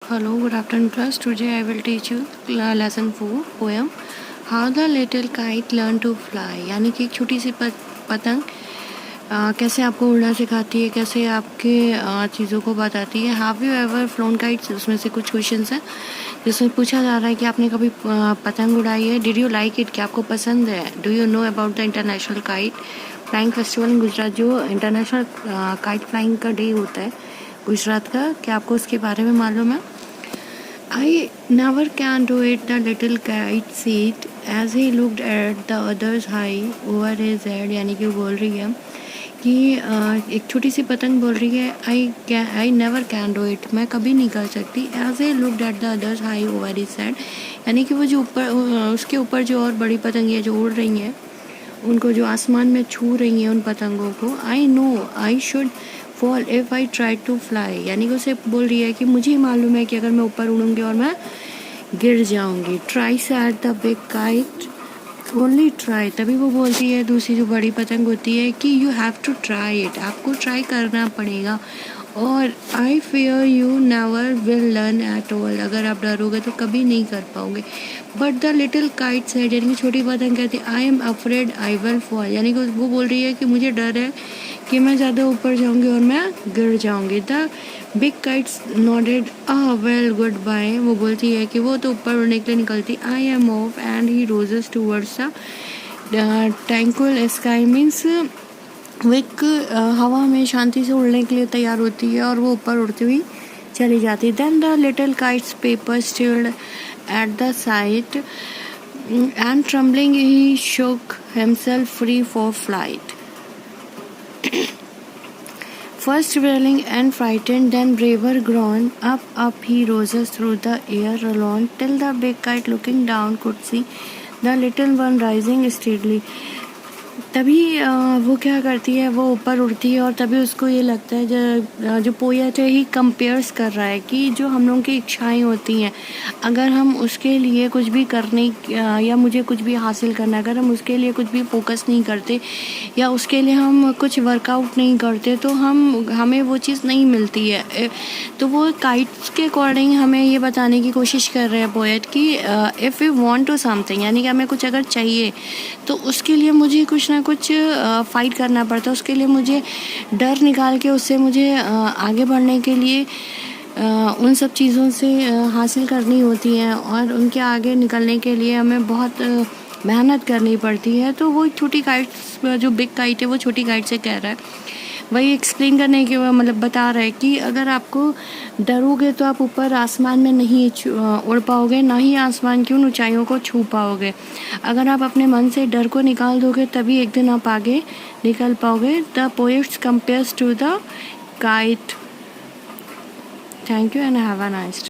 Hello, good afternoon class. Today I will teach you lesson 4 poem How the Little Kite Learned to Fly. यानी कि एक छोटी सी पतंग कैसे आपको उड़ना सिखाती है, कैसे आपके चीज़ों को बताती है. Have you ever phloem kites? उसमें से कुछ क्वेश्चंस हैं जिसमें पूछा जा रहा है कि आपने कभी पतंग उड़ाई है. Did you like it? क्या आपको पसंद है? Do you know about the international kite flying festival in Gujarat? जो इंटरनेशनल काइट फ्लाइंग का डे होता है गुजरात का, क्या आपको उसके बारे में मालूम है? I never can do it, the little kite said as he looked at the others high over his head. यानी कि वो बोल रही है कि एक छोटी सी पतंग बोल रही है I never can do it, मैं कभी नहीं कर सकती. As he looked at the others high over his head, यानी कि वो जो ऊपर उसके ऊपर जो और बड़ी पतंगें जो उड़ रही हैं, उनको जो आसमान में छू रही हैं उन पतंगों को, I know I should fall if I try to fly. यानी कि उसे बोल रही है कि मुझे ही मालूम है कि अगर मैं ऊपर उड़ूंगी और मैं गिर जाऊंगी. Try said the big kite, only try. तभी वो बोलती है दूसरी जो बड़ी पतंग होती है कि you have to try it, आपको ट्राई करना पड़ेगा. और I fear you never will learn at all, अगर आप डरोगे तो कभी नहीं कर पाओगे. But the little kite said, यानी कि छोटी पतंग कहती है I am afraid I will fall. यानी कि वो बोल रही है कि मुझे डर है कि मैं ज़्यादा ऊपर जाऊंगी और मैं गिर जाऊंगी. The big kites nodded well goodbye. वो बोलती है कि वो तो ऊपर उड़ने के लिए निकलती. I am of and he roses towards the tranquil sky. Means वो एक हवा में शांति से उड़ने के लिए तैयार होती है और वो ऊपर उड़ती हुई चली जाती. Then the little kites paper stilled at the site and trembling he shook himself free for flight. First wailing and frightened, then braver grown. Up he roses through the air alone, till the big kite looking down could see the little one rising steadily. तभी वो क्या करती है, वो ऊपर उड़ती है और तभी उसको ये लगता है जो पोएट है ही कंपेयर्स कर रहा है कि जो हम लोगों की इच्छाएं होती हैं, अगर हम उसके लिए कुछ भी करने या मुझे कुछ भी हासिल करना, अगर हम उसके लिए कुछ भी फोकस नहीं करते या उसके लिए हम कुछ वर्कआउट नहीं करते तो हमें वो चीज़ नहीं मिलती है. तो वो काइट्स के अकॉर्डिंग हमें ये बताने की कोशिश कर रहे हैं पोएट कि if you want to something, यानी कि हमें कुछ अगर चाहिए तो उसके लिए मुझे कुछ ना कुछ फाइट करना पड़ता है. उसके लिए मुझे डर निकाल के उससे मुझे आगे बढ़ने के लिए उन सब चीज़ों से हासिल करनी होती हैं और उनके आगे निकलने के लिए हमें बहुत मेहनत करनी पड़ती है. तो वो छोटी काइट्स, जो बिग काइट है वो छोटी काइट से कह रहा है, वही एक्सप्लेन करने के मतलब बता रहा है कि अगर आपको डरोगे तो आप ऊपर आसमान में नहीं उड़ पाओगे, ना ही आसमान की उन ऊंचाइयों को छू पाओगे. अगर आप अपने मन से डर को निकाल दोगे तभी एक दिन आप आगे निकल पाओगे. The poets compares to the kite. Thank you and have a nice day.